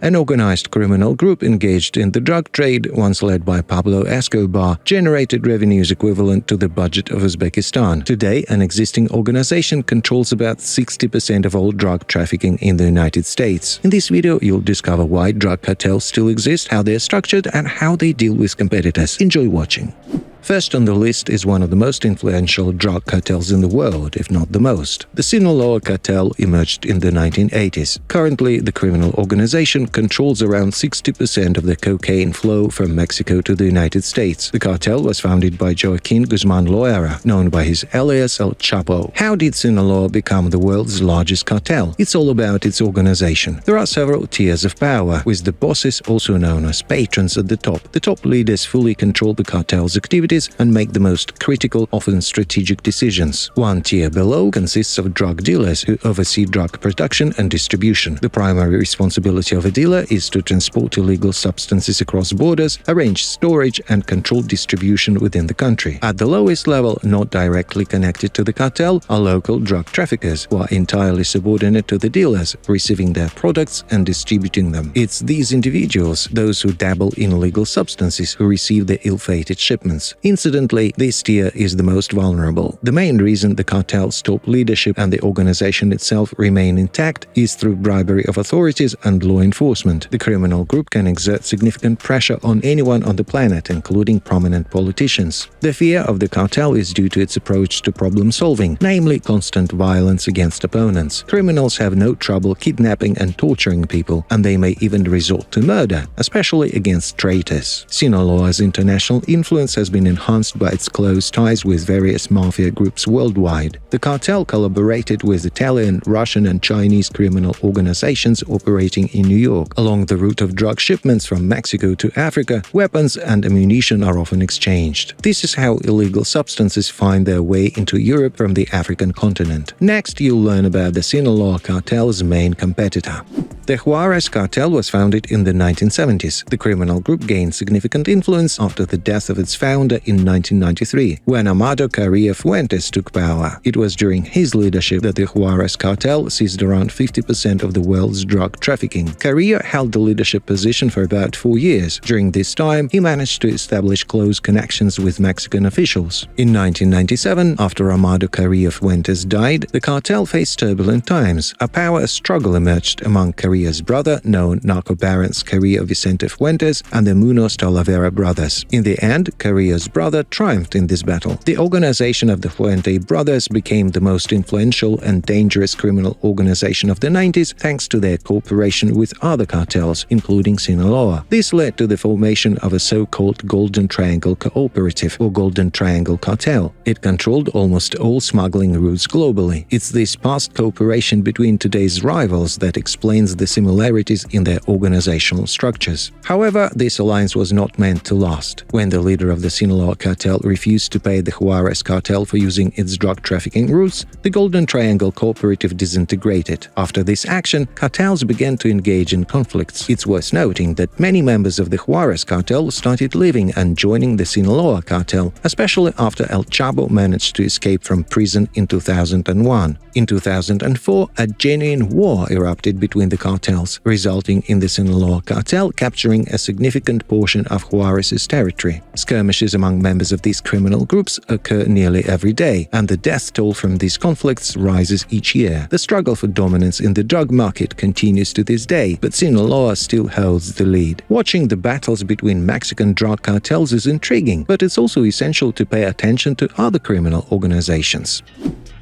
an organized criminal group engaged in the drug trade, once led by Pablo Escobar, generated revenues equivalent to the budget of Uzbekistan. Today, an existing organization controls about 60% of all drug trafficking in the United States. In this video, you'll discover why drug cartels still exist, how they're structured, and how they deal with competitors. Enjoy watching. First on the list is one of the most influential drug cartels in the world, if not the most. The Sinaloa Cartel emerged in the 1980s. Currently, the criminal organization controls around 60% of the cocaine flow from Mexico to the United States. The cartel was founded by Joaquin Guzman Loera, known by his alias El Chapo. How did Sinaloa become the world's largest cartel? It's all about its organization. There are several tiers of power, with the bosses, also known as patrons, at the top. The top leaders fully control the cartel's activities and make the most critical, often strategic decisions. One tier below consists of drug dealers who oversee drug production and distribution. The primary responsibility of a dealer is to transport illegal substances across borders, arrange storage, and control distribution within the country. At the lowest level, not directly connected to the cartel, are local drug traffickers, who are entirely subordinate to the dealers, receiving their products and distributing them. It's these individuals, those who dabble in illegal substances, who receive the ill-fated shipments. Incidentally, this tier is the most vulnerable. The main reason the cartel's top leadership and the organization itself remain intact is through bribery of authorities and law enforcement. The criminal group can exert significant pressure on anyone on the planet, including prominent politicians. The fear of the cartel is due to its approach to problem-solving, namely constant violence against opponents. Criminals have no trouble kidnapping and torturing people, and they may even resort to murder, especially against traitors. Sinaloa's international influence has been enhanced by its close ties with various mafia groups worldwide. The cartel collaborated with Italian, Russian, and Chinese criminal organizations operating in New York. Along the route of drug shipments from Mexico to Africa, weapons and ammunition are often exchanged. This is how illegal substances find their way into Europe from the African continent. Next, you'll learn about the Sinaloa Cartel's main competitor. The Juárez Cartel was founded in the 1970s. The criminal group gained significant influence after the death of its founder in 1993, when Amado Carrillo Fuentes took power. It was during his leadership that the Juárez Cartel seized around 50% of the world's drug trafficking. Carrillo held the leadership position for about 4 years. During this time, he managed to establish close connections with Mexican officials. In 1997, after Amado Carrillo Fuentes died, the cartel faced turbulent times. A power struggle emerged among Carrillo's brother, known narco barons Carrillo Vicente Fuentes and the Munoz Talavera brothers. In the end, Carrillo's brother triumphed in this battle. The organization of the Fuente brothers became the most influential and dangerous criminal organization of the 90s thanks to their cooperation with other cartels, including Sinaloa. This led to the formation of a so-called Golden Triangle Cooperative or Golden Triangle Cartel. It controlled almost all smuggling routes globally. It's this past cooperation between today's rivals that explains the similarities in their organizational structures. However, this alliance was not meant to last. When the leader of the Sinaloa Cartel refused to pay the Juárez Cartel for using its drug trafficking routes, the Golden Triangle Cooperative disintegrated. After this action, cartels began to engage in conflicts. It's worth noting that many members of the Juárez Cartel started leaving and joining the Sinaloa Cartel, especially after El Chapo managed to escape from prison in 2001. In 2004, a genuine war erupted between the cartels, resulting in the Sinaloa Cartel capturing a significant portion of Juárez's territory. Skirmishes among members of these criminal groups occur nearly every day, and the death toll from these conflicts rises each year. The struggle for dominance in the drug market continues to this day, but Sinaloa still holds the lead. Watching the battles between Mexican drug cartels is intriguing, but it's also essential to pay attention to other criminal organizations.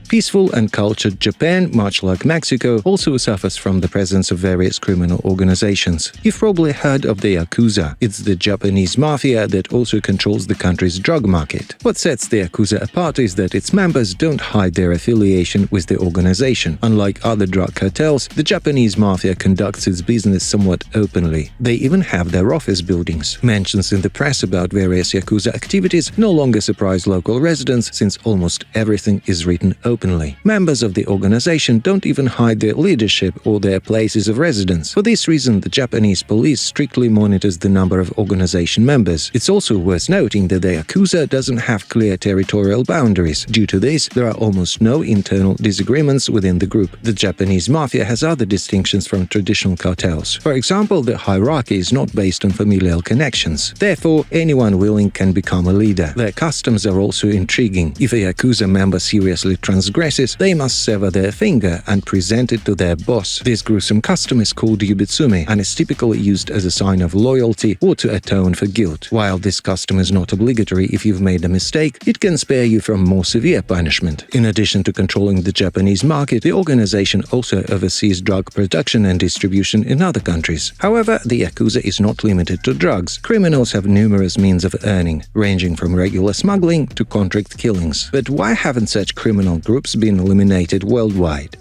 Peaceful and cultured Japan, much like Mexico, also suffers from the presence of various criminal organizations. You've probably heard of the Yakuza. It's the Japanese mafia that also controls the country's drug market. What sets the Yakuza apart is that its members don't hide their affiliation with the organization. Unlike other drug cartels, the Japanese mafia conducts its business somewhat openly. They even have their office buildings. Mentions in the press about various Yakuza activities no longer surprise local residents, since almost everything is written openly openly. Members of the organization don't even hide their leadership or their places of residence. For this reason, the Japanese police strictly monitors the number of organization members. It's also worth noting that the Yakuza doesn't have clear territorial boundaries. Due to this, there are almost no internal disagreements within the group. The Japanese mafia has other distinctions from traditional cartels. For example, the hierarchy is not based on familial connections. Therefore, anyone willing can become a leader. Their customs are also intriguing. If a Yakuza member seriously transgresses, they must sever their finger and present it to their boss. This gruesome custom is called yubitsumi and is typically used as a sign of loyalty or to atone for guilt. While this custom is not obligatory if you've made a mistake, it can spare you from more severe punishment. In addition to controlling the Japanese market, the organization also oversees drug production and distribution in other countries. However, the Yakuza is not limited to drugs. Criminals have numerous means of earning, ranging from regular smuggling to contract killings. But why haven't such criminal groups been eliminated worldwide?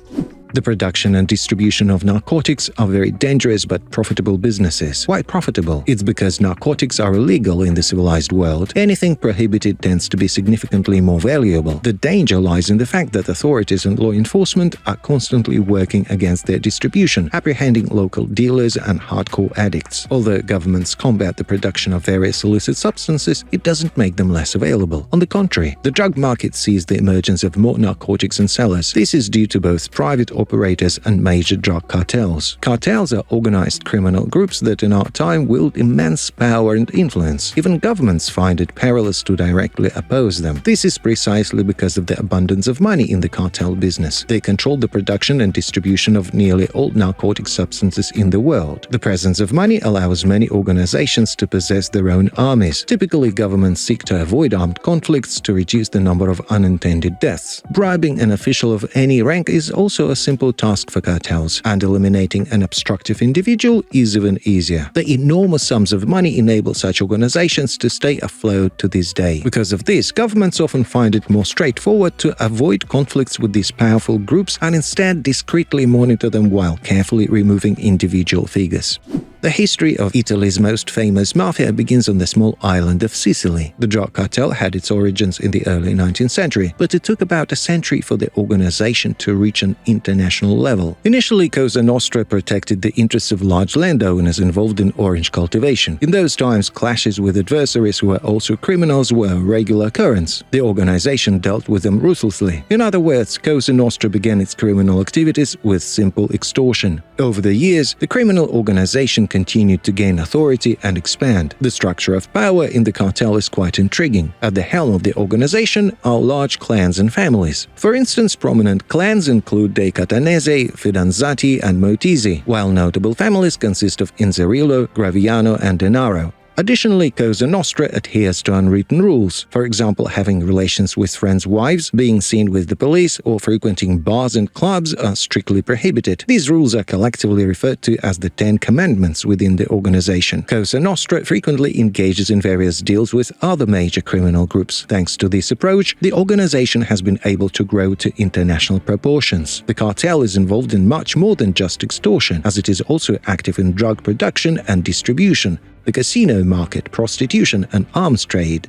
The production and distribution of narcotics are very dangerous but profitable businesses. Why profitable? It's because narcotics are illegal in the civilized world. Anything prohibited tends to be significantly more valuable. The danger lies in the fact that authorities and law enforcement are constantly working against their distribution, apprehending local dealers and hardcore addicts. Although governments combat the production of various illicit substances, it doesn't make them less available. On the contrary, the drug market sees the emergence of more narcotics and sellers. This is due to both private operators and major drug cartels. Cartels are organized criminal groups that in our time wield immense power and influence. Even governments find it perilous to directly oppose them. This is precisely because of the abundance of money in the cartel business. They control the production and distribution of nearly all narcotic substances in the world. The presence of money allows many organizations to possess their own armies. Typically, governments seek to avoid armed conflicts to reduce the number of unintended deaths. Bribing an official of any rank is also a simple task for cartels, and eliminating an obstructive individual is even easier. The enormous sums of money enable such organizations to stay afloat to this day. Because of this, governments often find it more straightforward to avoid conflicts with these powerful groups and instead discreetly monitor them while carefully removing individual figures. The history of Italy's most famous mafia begins on the small island of Sicily. The drug cartel had its origins in the early 19th century, but it took about a century for the organization to reach an international level. Initially, Cosa Nostra protected the interests of large landowners involved in orange cultivation. In those times, clashes with adversaries who were also criminals were a regular occurrence. The organization dealt with them ruthlessly. In other words, Cosa Nostra began its criminal activities with simple extortion. Over the years, the criminal organization continued to gain authority and expand. The structure of power in the cartel is quite intriguing. At the helm of the organization are large clans and families. For instance, prominent clans include De Catanese, Fidanzati, and Motisi, while notable families consist of Inzerillo, Graviano, and Denaro. Additionally, Cosa Nostra adheres to unwritten rules, for example, having relations with friends' wives, being seen with the police, or frequenting bars and clubs are strictly prohibited. These rules are collectively referred to as the 10 Commandments within the organization. Cosa Nostra frequently engages in various deals with other major criminal groups. Thanks to this approach, the organization has been able to grow to international proportions. The cartel is involved in much more than just extortion, as it is also active in drug production and distribution, the casino market, prostitution, and arms trade.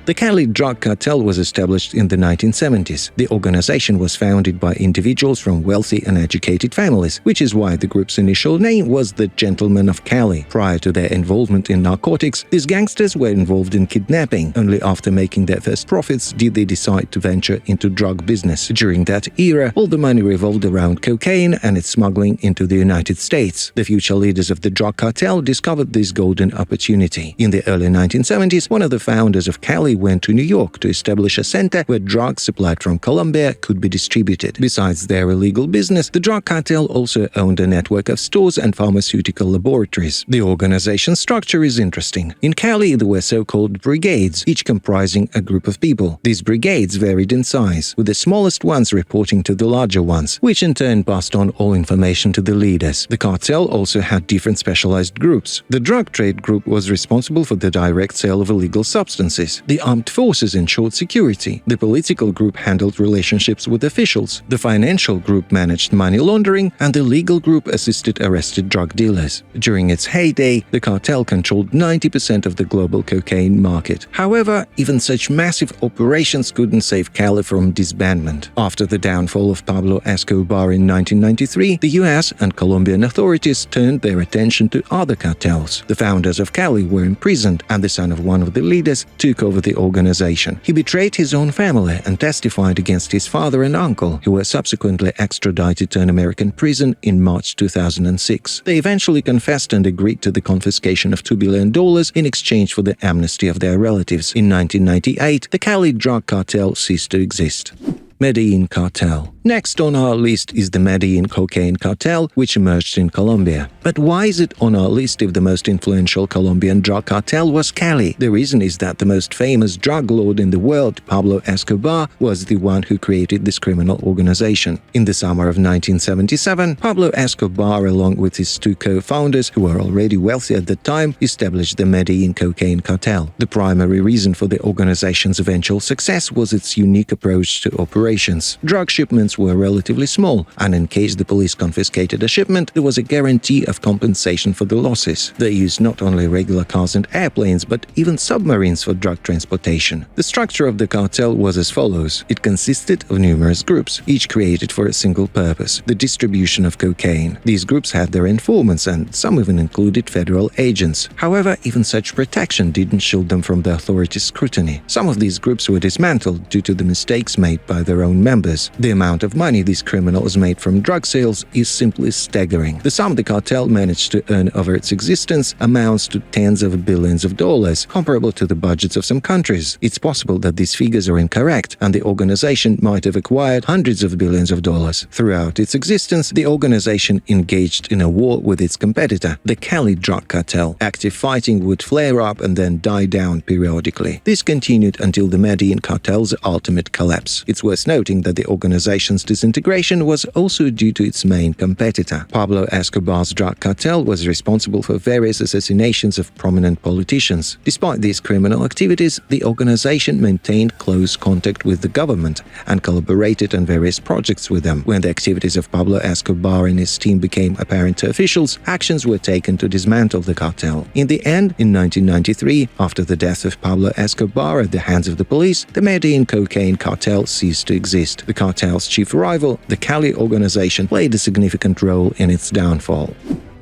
The Cali Drug Cartel was established in the 1970s. The organization was founded by individuals from wealthy and educated families, which is why the group's initial name was the Gentlemen of Cali. Prior to their involvement in narcotics, these gangsters were involved in kidnapping. Only after making their first profits did they decide to venture into drug business. During that era, all the money revolved around cocaine and its smuggling into the United States. The future leaders of the drug cartel discovered this golden opportunity. In the early 1970s, one of the founders of Cali went to New York to establish a center where drugs supplied from Colombia could be distributed. Besides their illegal business, the drug cartel also owned a network of stores and pharmaceutical laboratories. The organization structure is interesting. In Cali, there were so-called brigades, each comprising a group of people. These brigades varied in size, with the smallest ones reporting to the larger ones, which in turn passed on all information to the leaders. The cartel also had different specialized groups. The drug trade group was responsible for the direct sale of illegal substances. The armed forces ensured security. The political group handled relationships with officials. The financial group managed money laundering, and the legal group assisted arrested drug dealers. During its heyday, the cartel controlled 90% of the global cocaine market. However, even such massive operations couldn't save Cali from disbandment. After the downfall of Pablo Escobar in 1993, the US and Colombian authorities turned their attention to other cartels. The founders of Cali were imprisoned, and the son of one of the leaders took over the organization. He betrayed his own family and testified against his father and uncle, who were subsequently extradited to an American prison in March 2006. They eventually confessed and agreed to the confiscation of $2 billion in exchange for the amnesty of their relatives. In 1998, the Cali drug cartel ceased to exist. Medellín Cartel. Next on our list is the Medellín cocaine cartel, which emerged in Colombia. But why is it on our list if the most influential Colombian drug cartel was Cali? The reason is that the most famous drug lord in the world, Pablo Escobar, was the one who created this criminal organization. In the summer of 1977, Pablo Escobar, along with his two co-founders, who were already wealthy at the time, established the Medellín cocaine cartel. The primary reason for the organization's eventual success was its unique approach to operations. Drug shipments were relatively small, and in case the police confiscated a shipment, there was a guarantee of compensation for the losses. They used not only regular cars and airplanes, but even submarines for drug transportation. The structure of the cartel was as follows. It consisted of numerous groups, each created for a single purpose: the distribution of cocaine. These groups had their informants, and some even included federal agents. However, even such protection didn't shield them from the authorities' scrutiny. Some of these groups were dismantled due to the mistakes made by their own members. The amount of money these criminals made from drug sales is simply staggering. The sum the cartel managed to earn over its existence amounts to tens of billions of dollars, comparable to the budgets of some countries. It's possible that these figures are incorrect, and the organization might have acquired hundreds of billions of dollars. Throughout its existence, the organization engaged in a war with its competitor, the Cali drug cartel. Active fighting would flare up and then die down periodically. This continued until the Medellín cartel's ultimate collapse. It's worth noting that the organization's disintegration was also due to its main competitor. Pablo Escobar's drug cartel was responsible for various assassinations of prominent politicians. Despite these criminal activities, the organization maintained close contact with the government and collaborated on various projects with them. When the activities of Pablo Escobar and his team became apparent to officials, actions were taken to dismantle the cartel. In the end, in 1993, after the death of Pablo Escobar at the hands of the police, the Medellín cocaine cartel ceased to exist. The cartel's chief rival, the Cali organization, played a significant role in its downfall.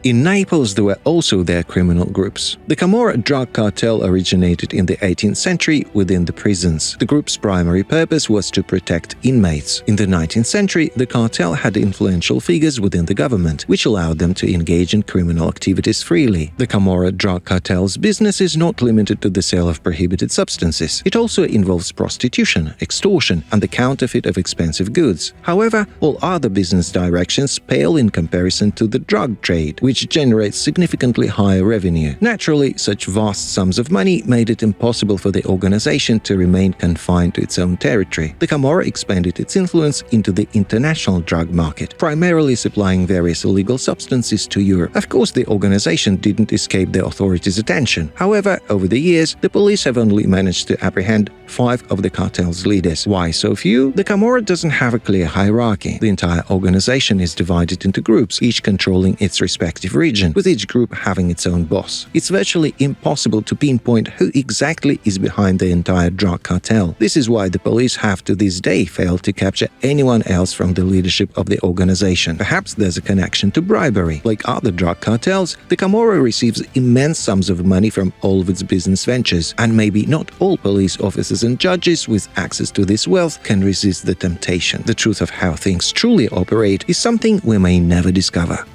In Naples, there were also their criminal groups. The Camorra drug cartel originated in the 18th century within the prisons. The group's primary purpose was to protect inmates. In the 19th century, the cartel had influential figures within the government, which allowed them to engage in criminal activities freely. The Camorra drug cartel's business is not limited to the sale of prohibited substances. It also involves prostitution, extortion, and the counterfeit of expensive goods. However, all other business directions pale in comparison to the drug trade, which generates significantly higher revenue. Naturally, such vast sums of money made it impossible for the organization to remain confined to its own territory. The Camorra expanded its influence into the international drug market, primarily supplying various illegal substances to Europe. Of course, the organization didn't escape the authorities' attention. However, over the years, the police have only managed to apprehend 5 of the cartel's leaders. Why so few? The Camorra doesn't have a clear hierarchy. The entire organization is divided into groups, each controlling its respective region, with each group having its own boss. It's virtually impossible to pinpoint who exactly is behind the entire drug cartel. This is why the police have to this day failed to capture anyone else from the leadership of the organization. Perhaps there's a connection to bribery. Like other drug cartels, the Camorra receives immense sums of money from all of its business ventures, and maybe not all police officers and judges with access to this wealth can resist the temptation. The truth of how things truly operate is something we may never discover.